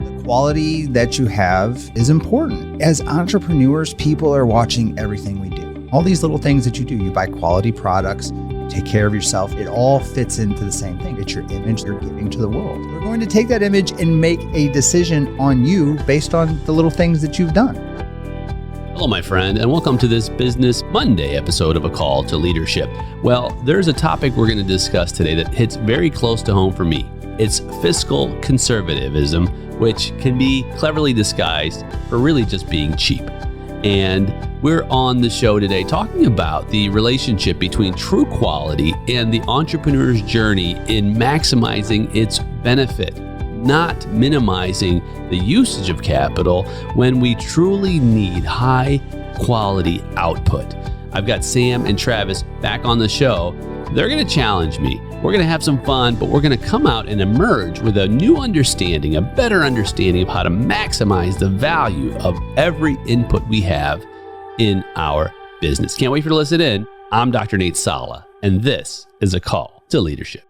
The quality that you have is important. As entrepreneurs, people are watching everything we do. All these little things that you do, you buy quality products, take care of yourself. It all fits into the same thing. It's your image you're giving to the world. They're going to take that image and make a decision on you based on the little things that you've done. Hello, my friend, and welcome to this Business Monday episode of A Call to Leadership. Well, there's a topic we're going to discuss today that hits very close to home for me. It's fiscal conservatism, which can be cleverly disguised for really just being cheap. And we're on the show today talking about the relationship between true quality and the entrepreneur's journey in maximizing its benefit, not minimizing the usage of capital when we truly need high quality output. I've got Sam and Travis back on the show. They're going to challenge me. We're going to have some fun, but we're going to come out and emerge with a new understanding, a better understanding of how to maximize the value of every input we have in our business. Can't wait for you to listen in. I'm Dr. Nate Salah, and this is A Call to Leadership.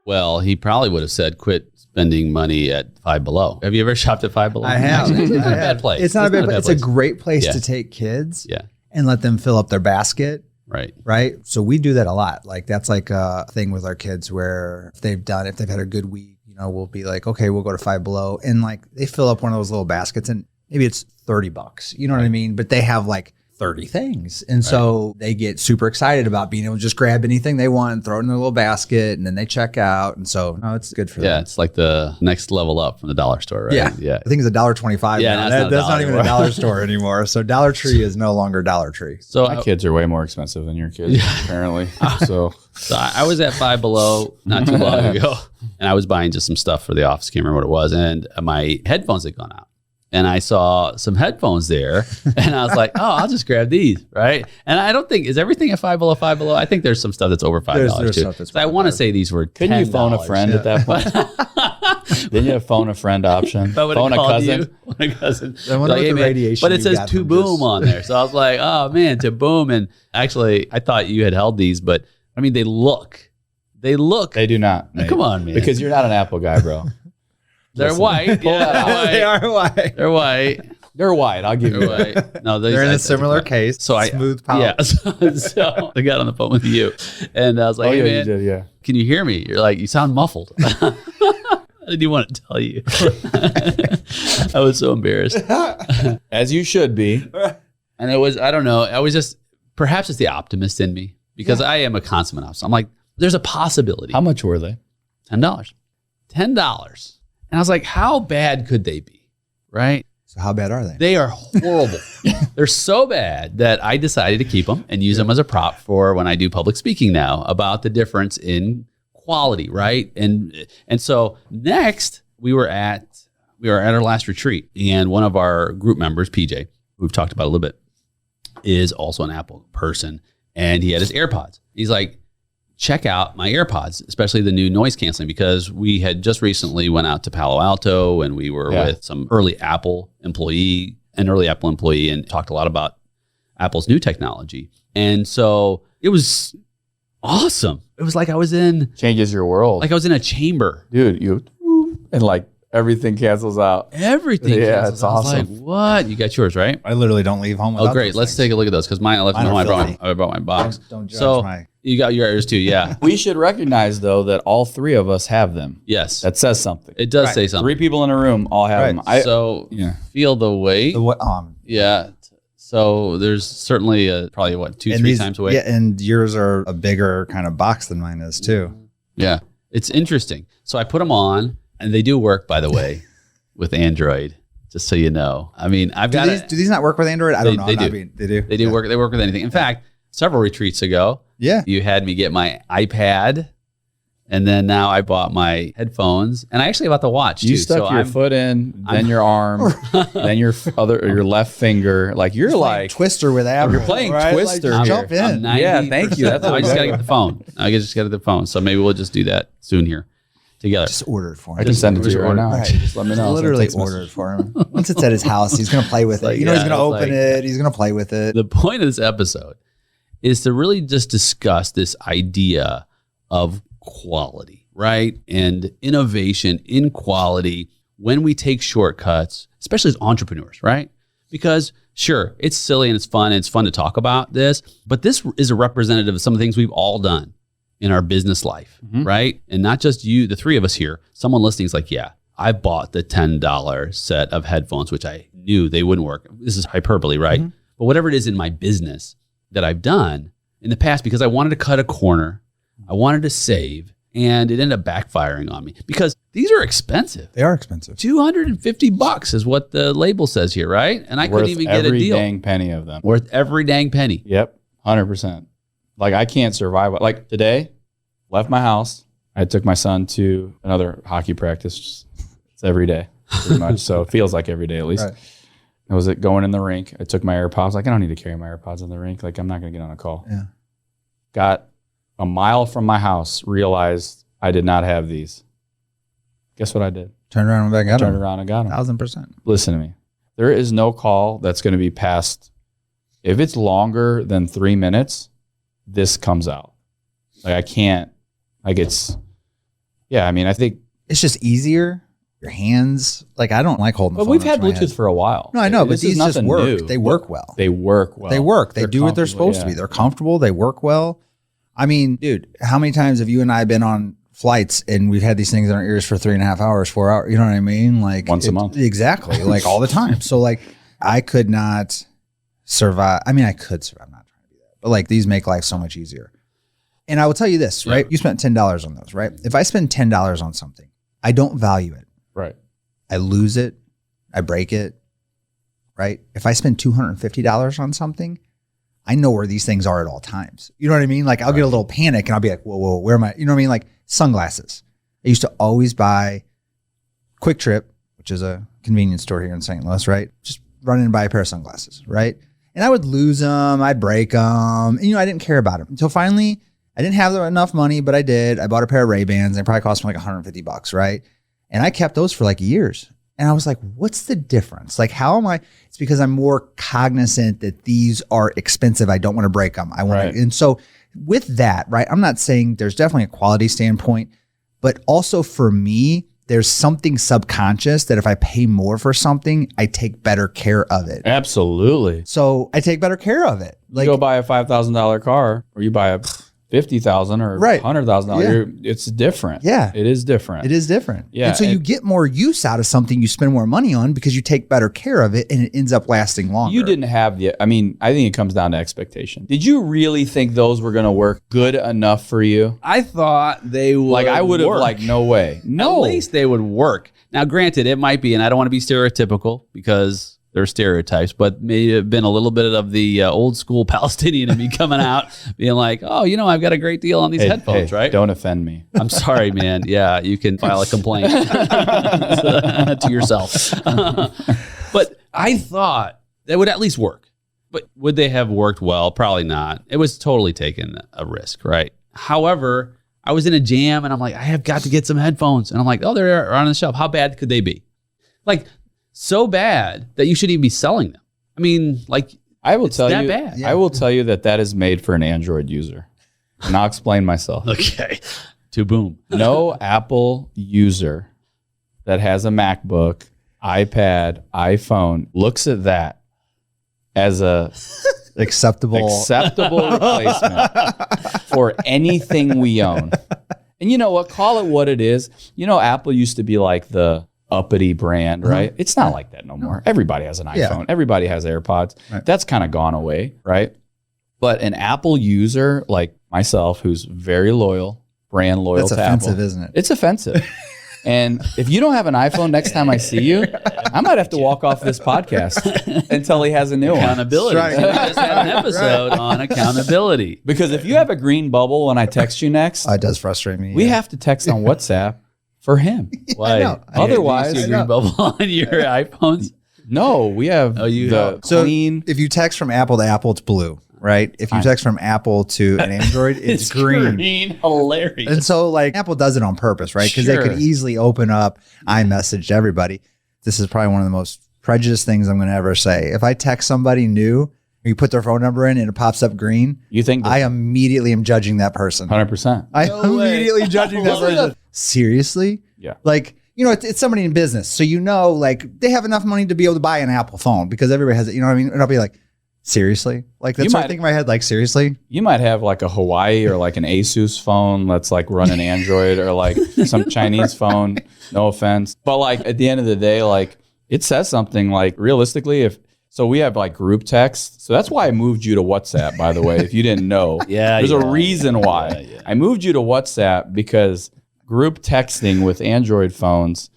Well, he probably would have said quit spending money at Five Below. Have you ever shopped at Five Below? I have. It's not a bad place. It's not a bad place. It's a great place to take kids and let them fill up their basket. Right. So we do that a lot. Like that's like a thing with our kids where if they've had a good week, we'll be like, okay, we'll go to Five Below. And like they fill up one of those little baskets and maybe it's $30. You know what I mean? But they have like 30 things. And so they get super excited about being able to just grab anything they want and throw it in their little basket and then they check out. And so it's good for them. Yeah, it's like the next level up from the dollar store, right? Yeah. I think it's $1.25. Yeah, now. That's not even a dollar store anymore. So Dollar Tree is no longer Dollar Tree. So my kids are way more expensive than your kids, apparently. So I was at Five Below not too long ago and I was buying just some stuff for the office. Can't remember what it was. And my headphones had gone out. And I saw some headphones there and I was like, oh, I'll just grab these, right? And I don't think, is everything at Five Below? I think there's some stuff that's over $5 too. So I want to say these were $10. Couldn't you phone a friend at that point? Didn't you have phone a friend option? Phone a cousin? A cousin. Radiation but it says To Boom on there. So I was like, oh man, To Boom. And actually, I thought you had held these, but I mean, they look. They do not. Oh, come on, man. Because you're not an Apple guy, bro. They're white. Yeah, they are white. They're white. They're white. I'll give you that. White. No, they're in a similar case. So smooth power. Yeah. So I got on the phone with you, and I was like, "Hey, man, you did, can you hear me?" You're like, "You sound muffled." I didn't even want to tell you. I was so embarrassed, as you should be. And it was, I don't know. I was just, perhaps it's the optimist in me because I am a consummate optimist. I'm like, there's a possibility. How much were they? $10. $10. And I was like, how bad could they be? Right? So how bad are they? They are horrible. They're so bad that I decided to keep them and use them as a prop for when I do public speaking now about the difference in quality, right? And so next we were at our last retreat, and one of our group members, PJ, who we've talked about a little bit, is also an Apple person, and he had his AirPods. He's like, check out my AirPods, especially the new noise canceling, because we had just recently went out to Palo Alto and we were with some early Apple employee and talked a lot about Apple's new technology. And so it was awesome. It was like I was in... Changes your world. Like I was in a chamber. Dude, and like everything cancels out. Everything cancels it's out. awesome. I was like, what? You got yours, right? I literally don't leave home without great. Let's take a look at those because mine, I left home. I brought my box. Don't judge my... You got yours too, yeah. We should recognize, though, that all three of us have them. Yes. That says something. It does say something. 3 people in a room all have them. Feel the weight. Yeah. So there's certainly probably, 2-3 times weight. Yeah, and yours are a bigger kind of box than mine is too. Yeah. It's interesting. So I put them on, and they do work, by the way, with Android. Just so you know. I mean, do these not work with Android? I don't know. They do. I mean, they do. They do work. They work with anything. In fact, several retreats ago, you had me get my iPad, and then now I bought my headphones, and I actually bought the watch too. You stuck your foot in, then your arm, then your left finger. Like you're like Twister with Apple. You're playing Twister. Like, jump in. Yeah, thank you. That's I just gotta get the phone. I just gotta get the phone. So maybe we'll just do that soon here together. Just order it for him. I can send it to you right now. Right. Just let me know. Literally order it for him. Once it's at his house, he's gonna play with it. He's gonna open it. He's gonna play with it. The point of this episode is to really just discuss this idea of quality, right? And innovation in quality when we take shortcuts, especially as entrepreneurs, right? Because sure, it's silly and it's fun to talk about this, but this is a representative of some of the things we've all done in our business life, right? And not just you, the three of us here. Someone listening is like, yeah, I bought the $10 set of headphones, which I knew they wouldn't work. This is hyperbole, right? But whatever it is in my business that I've done in the past, because I wanted to cut a corner, I wanted to save, and it ended up backfiring on me because these are expensive. They are expensive. $250 is what the label says here, right? And I couldn't even get a deal. Worth every dang penny of them. Worth every dang penny. Yep, 100%. Like I can't survive. Like today, left my house. I took my son to another hockey practice. It's every day, pretty much. So it feels like every day at least. Right. I was going in the rink. I took my AirPods. Like I don't need to carry my AirPods in the rink. Like I'm not going to get on a call. Yeah. Got a mile from my house, realized I did not have these. Guess what I did? Turned around and got them. Turned around and got them. 1,000%. Listen to me. There is no call that's going to be past. If it's longer than 3 minutes, this comes out. Like I can't. Like it's. Yeah, I mean, I think it's just easier. Your hands, like I don't like holding the phone. But we've had Bluetooth for a while. No, I know, but these just work. New. They work well. They work well. They work. They do what they're supposed to be. They're comfortable. They work well. I mean, dude, how many times have you and I been on flights and we've had these things in our ears for 3.5 hours, 4 hours? You know what I mean? Like once a month. Exactly. Like all the time. So like I could not survive. I mean, I could survive. I'm not trying to do that. But like these make life so much easier. And I will tell you this, right? You spent $10 on those, right? If I spend $10 on something, I don't value it. Right. I lose it. I break it. Right. If I spend $250 on something, I know where these things are at all times. You know what I mean? Like I'll get a little panic and I'll be like, whoa, where am I? You know what I mean? Like sunglasses. I used to always buy Quick Trip, which is a convenience store here in St. Louis, right? Just run in and buy a pair of sunglasses, right? And I would lose them. I'd break them. And, I didn't care about them until finally I didn't have enough money, but I did. I bought a pair of Ray-Bans. They probably cost me like $150, right? And I kept those for like years. And I was like, what's the difference? Like, how am I? It's because I'm more cognizant that these are expensive. I don't want to break them. I want to. And so with that, right, I'm not saying there's definitely a quality standpoint, but also for me, there's something subconscious that if I pay more for something, I take better care of it. Absolutely. So I take better care of it. Like, you go buy a $5,000 car or you buy a $50,000 or $100,000. It's different. Yeah. It is different. It is different. Yeah. And so you get more use out of something you spend more money on because you take better care of it and it ends up lasting longer. You didn't have I think it comes down to expectation. Did you really think those were going to work good enough for you? I thought they would. Like I would have no way. No. At least they would work. Now, granted, it might be, and I don't want to be stereotypical because they're stereotypes, but may have been a little bit of the old school Palestinian in me coming out, being like, oh, I've got a great deal on these headphones, right? Don't offend me. I'm sorry, man. Yeah, you can file a complaint to yourself. But I thought they would at least work. But would they have worked well? Probably not. It was totally taking a risk, right? However, I was in a jam and I'm like, I have got to get some headphones. And I'm like, oh, they're on the shelf. How bad could they be? Like, so bad that you shouldn't even be selling them. I mean, like, I will tell you, bad. Yeah. I will tell you that is made for an Android user. And I'll explain myself. Okay. To boom. No Apple user that has a MacBook, iPad, iPhone looks at that as a acceptable replacement for anything we own. And you know what? Call it what it is. Apple used to be like the uppity brand, right? It's not like that no more. Everybody has an iPhone. Yeah. Everybody has AirPods. Right. That's kind of gone away, right? But an Apple user like myself, who's very loyal, brand loyal to Apple. That's offensive, isn't it? It's offensive. And if you don't have an iPhone next time I see you, I might have to walk off this podcast until he has a new one. Accountability. Right. We just had an episode on accountability. Because if you have a green bubble when I text you next, it does frustrate me. We have to text on WhatsApp for him. Why? Otherwise, do you green bubble on your iPhones? No, we have clean. If you text from Apple to Apple, it's blue, right? If you text from Apple to an Android, it's green. Hilarious. And so Apple does it on purpose, right? Because they could easily open up iMessage to everybody. This is probably one of the most prejudiced things I'm going to ever say. If I text somebody new, you put their phone number in and it pops up green, you think I immediately am judging that person. 100%. I'm immediately judging that person. Seriously? Yeah. Like, you know, it's somebody in business. So, you know, like they have enough money to be able to buy an Apple phone because everybody has it. You know what I mean? And I'll be like, seriously? Like that's what I think in my head, like seriously? You might have like a Hawaii or like an Asus phone that's like running Android or like some Chinese phone, no offense. But like at the end of the day, like it says something like realistically, so we have like group text. So that's why I moved you to WhatsApp, by the way, if you didn't know. There's a reason why. I moved you to WhatsApp because group texting with Android phones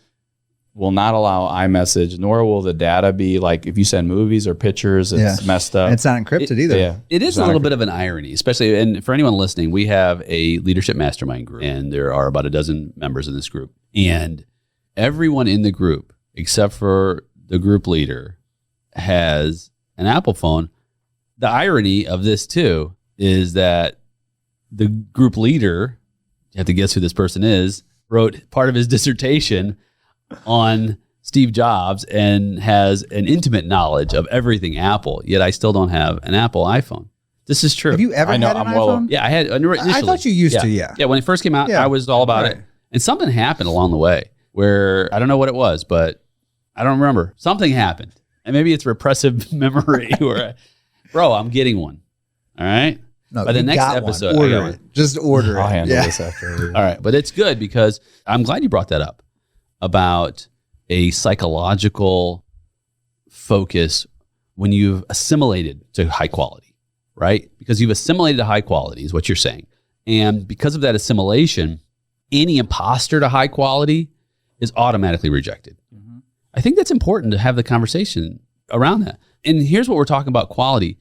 will not allow iMessage, nor will the data be like if you send movies or pictures, it's messed up. And it's not encrypted either. Yeah. It is a little bit of an irony, especially, and for anyone listening, we have a leadership mastermind group, and there are about a dozen members in this group. And everyone in the group, except for the group leader, has an Apple phone. The irony of this too is that the group leader, you have to guess who this person is, wrote part of his dissertation on Steve Jobs and has an intimate knowledge of everything Apple, yet I still don't have an Apple iPhone. This is true. Have you ever had an iPhone? Yeah, I had initially. I thought you used to, yeah. Yeah, when it first came out, I was all about it. And something happened along the way where I don't know what it was, but I don't remember. Something happened. And maybe it's repressive memory where, bro, I'm getting one. All right? No, by the next episode, order it. Just order it. I'll handle this after. All right, but it's good because I'm glad you brought that up about a psychological focus when you've assimilated to high quality, right? Because you've assimilated to high quality is what you're saying. And because of that assimilation, any imposter to high quality is automatically rejected. Mm-hmm. I think that's important to have the conversation around that. And here's what we're talking about quality.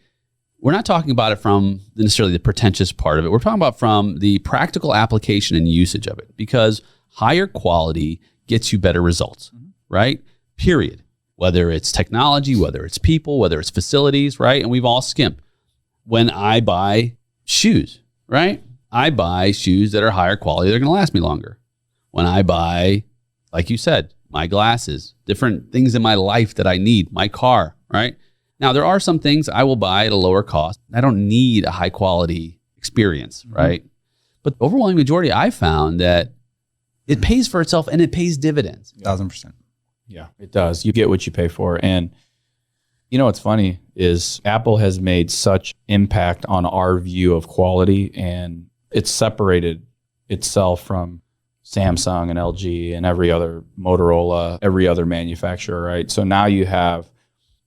We're not talking about it from necessarily the pretentious part of it. We're talking about from the practical application and usage of it, because higher quality gets you better results, right? Period. Whether it's technology, whether it's people, whether it's facilities, right? And we've all skimped. When I buy shoes, right? I buy shoes that are higher quality. They're going to last me longer. When I buy, like you said, my glasses, different things in my life that I need, my car, right? Now, there are some things I will buy at a lower cost. I don't need a high quality experience, right? But the overwhelming majority, I found that it pays for itself and it pays dividends. 1,000%. Yeah, it does. You get what you pay for. And you know what's funny is Apple has made such impact on our view of quality, and it's separated itself from Samsung and LG and every other Motorola, every other manufacturer, right? So now you have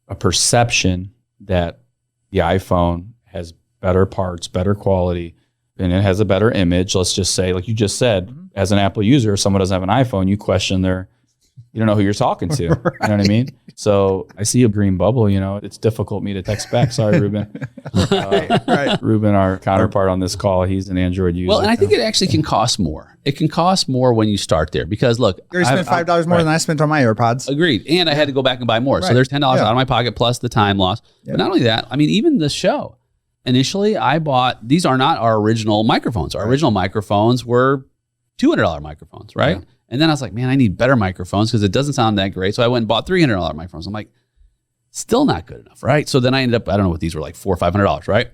a perception that the iPhone has better parts, better quality, and it has a better image. Let's just say, like you just said, as an Apple user, if someone doesn't have an iPhone, you question you don't know who you're talking to. Right. You know what I mean? So I see a green bubble, it's difficult for me to text back. Sorry, Ruben. Right. Ruben, our counterpart on this call, he's an Android user. Well, and I think it actually can cost more. It can cost more when you start there because look, you already spent $5 more than I spent on my AirPods. Agreed. And I had to go back and buy more. Right. So there's $10 out of my pocket plus the time loss. Yep. But not only that, I mean, even the show. Initially, I bought, these are not our original microphones. Our original microphones were $200 microphones, right? Yeah. And then I was like, man, I need better microphones because it doesn't sound that great. So I went and bought $300 microphones. I'm like, still not good enough, right? So then I ended up, I don't know what these were, like $400 or $500, right?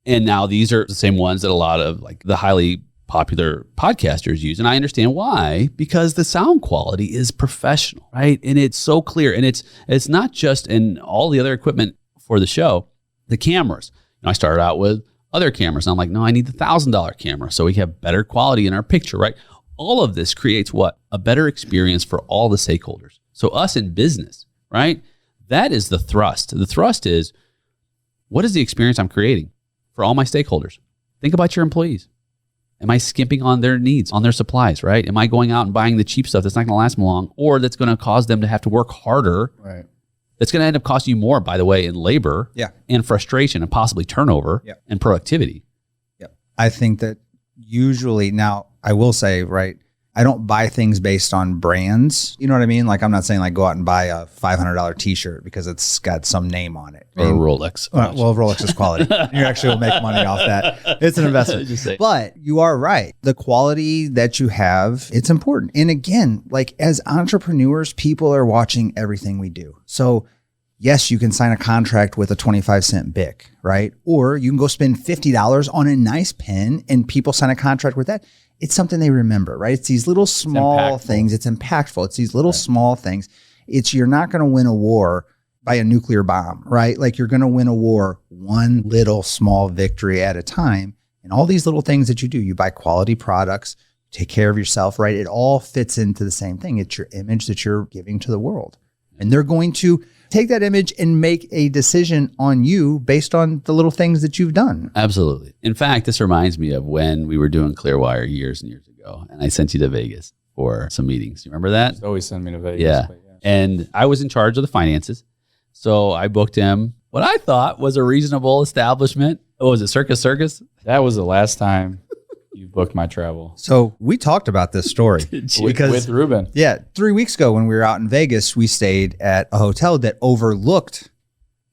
And now these are the same ones that a lot of like the highly popular podcasters use. And I understand why, because the sound quality is professional, right? And it's so clear. And it's not just in all the other equipment for the show, the cameras. I started out with other cameras. And I'm like, no, I need the $1,000 camera so we have better quality in our picture, right? All of this creates what? A better experience for all the stakeholders. So us in business, right? That is the thrust. The thrust is, what is the experience I'm creating for all my stakeholders? Think about your employees. Am I skimping on their needs, on their supplies, right? Am I going out and buying the cheap stuff that's not going to last them long, or that's going to cause them to have to work harder? Right. That's going to end up costing you more, by the way, in labor and frustration and possibly turnover and productivity. Yeah. I think that usually, now I will say, right, I don't buy things based on brands. You know what I mean? Like, I'm not saying like go out and buy a $500 t-shirt because it's got some name on it. Or a Rolex. Well, Rolex is quality. You actually will make money off that. It's an investment. But you are right. The quality that you have, it's important. And again, like as entrepreneurs, people are watching everything we do. So yes, you can sign a contract with a 25-cent Bic, right? Or you can go spend $50 on a nice pen and people sign a contract with that. it's something they remember, right? It's these little small things. It's impactful. It's these little small things. You're not going to win a war by a nuclear bomb, right? Like you're going to win a war one little small victory at a time. And all these little things that you do, you buy quality products, take care of yourself, right? It all fits into the same thing. It's your image that you're giving to the world. And they're going to take that image and make a decision on you based on the little things that you've done. Absolutely. In fact, this reminds me of when we were doing Clearwire years and years ago, and I sent you to Vegas for some meetings. You remember that? He's always send me to Vegas. Yeah. And I was in charge of the finances. So I booked him what I thought was a reasonable establishment. Oh, was it Circus Circus? That was the last time you booked my travel. So we talked about this story with Ruben. Yeah. 3 weeks ago when we were out in Vegas, we stayed at a hotel that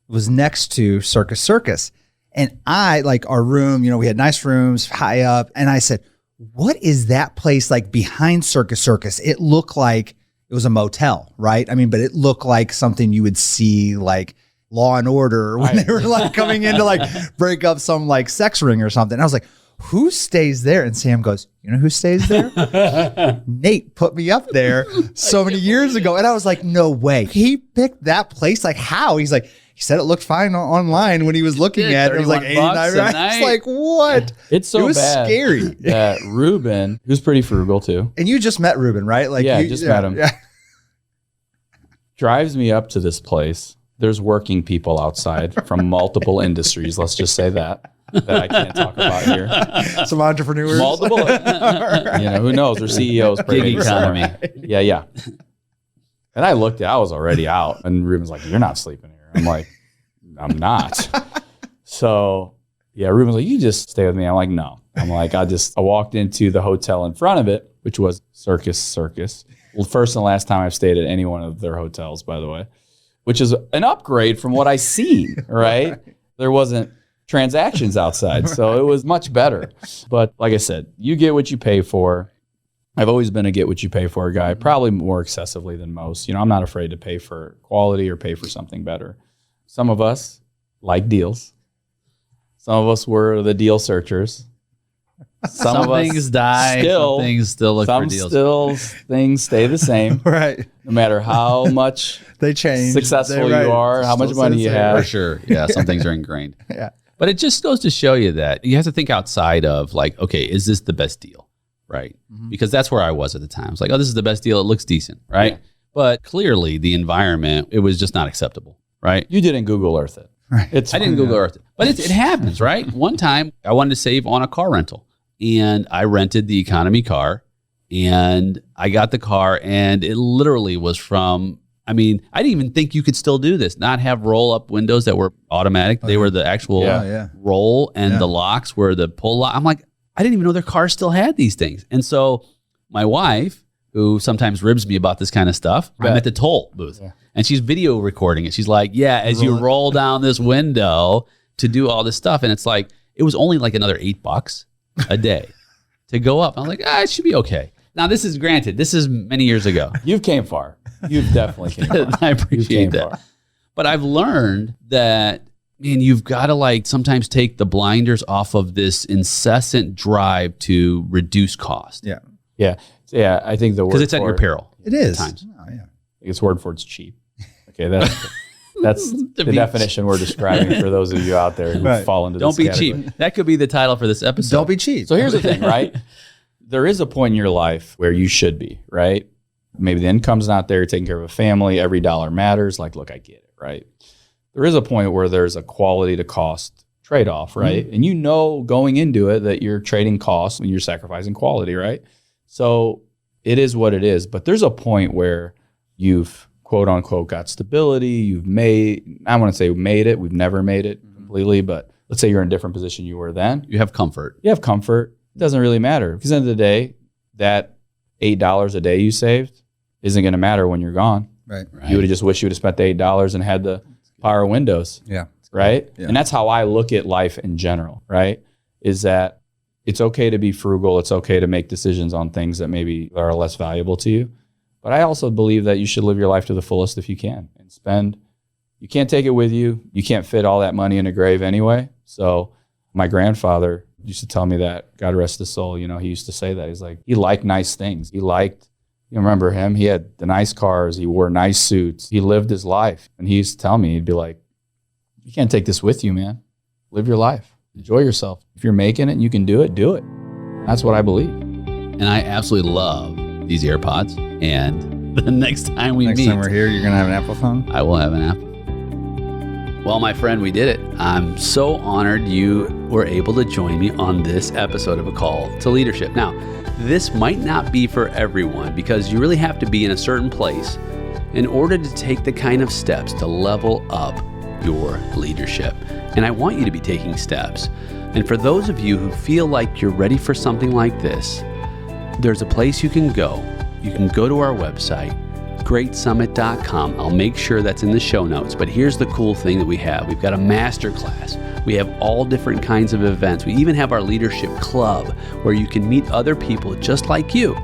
was next to Circus Circus. And I, like our room, we had nice rooms high up. And I said, what is that place like behind Circus Circus? It looked like it was a motel, right? I mean, but it looked like something you would see like Law and Order when they were like coming in to like break up some like sex ring or something. And I was like, who stays there? And Sam goes, you know who stays there? Nate put me up there so many years ago. And I was like, no way. He picked that place? Like how? He's like, he said it looked fine online when he was looking at it. It was like 89. I was like, what? It was bad scary. That Ruben, who's pretty frugal too. And you just met Ruben, right? Like met him. Yeah. Drives me up to this place. There's working people outside from multiple industries. Let's just say that I can't talk about here. Some entrepreneurs. Multiple. Who knows? They're CEOs. Gig economy. Yeah. And I was already out. And Ruben's like, you're not sleeping here. I'm like, I'm not. So, yeah, Ruben's like, you just stay with me. I'm like, no. I'm like, I walked into the hotel in front of it, which was Circus Circus. Well, first and last time I've stayed at any one of their hotels, by the way, which is an upgrade from what I seen, right? There wasn't transactions outside, so it was much better. But like I said, you get what you pay for. I've always been a get what you pay for guy, probably more excessively than most. I'm not afraid to pay for quality or pay for something better. Some of us like deals. Some of us were the deal searchers. Some things die. Some things still look for deals. Things stay the same. Right. No matter how much they change, successful you are, how much money you have. For sure. Yeah. Some things are ingrained. Yeah. But it just goes to show you that you have to think outside of like, okay, is this the best deal? Right. Mm-hmm. Because that's where I was at the time. It's like, oh, this is the best deal. It looks decent. Right. Yeah. But clearly the environment, it was just not acceptable. Right. You didn't Google Earth it. Right. I didn't Google Earth it. But it happens, right? One time I wanted to save on a car rental. And I rented the economy car and I got the car and it literally was I didn't even think you could still do this, not have roll up windows that were automatic. They were the actual roll and the locks were the pull lock. I'm like, I didn't even know their car still had these things. And so my wife, who sometimes ribs me about this kind of stuff, I'm at the toll booth and she's video recording it. She's like, yeah, as you roll down this window to do all this stuff. And it's like, it was only like another $8 a day to go up. I'm like, it should be okay. Now, this is many years ago. You've came far. You've definitely came far. I appreciate that. Far. But I've learned that, man, you've got to like sometimes take the blinders off of this incessant drive to reduce cost. Yeah. Yeah. Yeah. I think the word because it's at your peril. It is. At times. Oh, yeah. It's word for it's cheap. Okay. That's the definition we're describing for those of you out there who fall into this Don't be category. cheap. That could be the title for this episode. Don't be cheap. So here's the thing, right? There is a point in your life where you should be, right? Maybe the income's not there, you're taking care of a family, every dollar matters. Like, look, I get it, right? There is a point where there's a quality to cost trade-off, right? Mm-hmm. And going into it that you're trading costs when you're sacrificing quality, right? So it is what it is. But there's a point where you've quote unquote got stability. You've I want to say made it. We've never made it completely, but let's say you're in a different position you were then. You have comfort. It doesn't really matter because at the end of the day, that $8 a day you saved isn't going to matter when you're gone. Right. You would have just wished you would have spent the $8 and had the power windows. Yeah. Right. Yeah. And that's how I look at life in general. Right. Is that it's okay to be frugal. It's okay to make decisions on things that maybe are less valuable to you. But I also believe that you should live your life to the fullest if you can and spend. You can't take it with you. You can't fit all that money in a grave anyway. So my grandfather used to tell me that, God rest his soul, you know, he used to say that. He's like, he liked nice things. He liked, you remember him? He had the nice cars. He wore nice suits. He lived his life. And he used to tell me, he'd be like, you can't take this with you, man. Live your life. Enjoy yourself. If you're making it and you can do it, do it. That's what I believe. And I absolutely love these AirPods. And the next time we meet. Next time we're here, you're going to have an Apple phone? I will have an Apple. Well, my friend, we did it. I'm so honored you were able to join me on this episode of A Call to Leadership. Now, this might not be for everyone because you really have to be in a certain place in order to take the kind of steps to level up your leadership. And I want you to be taking steps. And for those of you who feel like you're ready for something like this, there's a place you can go. You can go to our website, greatsummit.com. I'll make sure that's in the show notes. But here's the cool thing that we have. We've got a masterclass. We have all different kinds of events. We even have our leadership club where you can meet other people just like you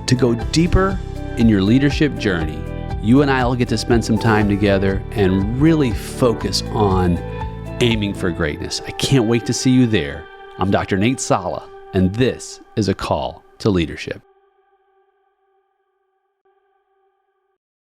to go deeper in your leadership journey. You and I will get to spend some time together and really focus on aiming for greatness. I can't wait to see you there. I'm Dr. Nate Salah, and this is A Call to Leadership.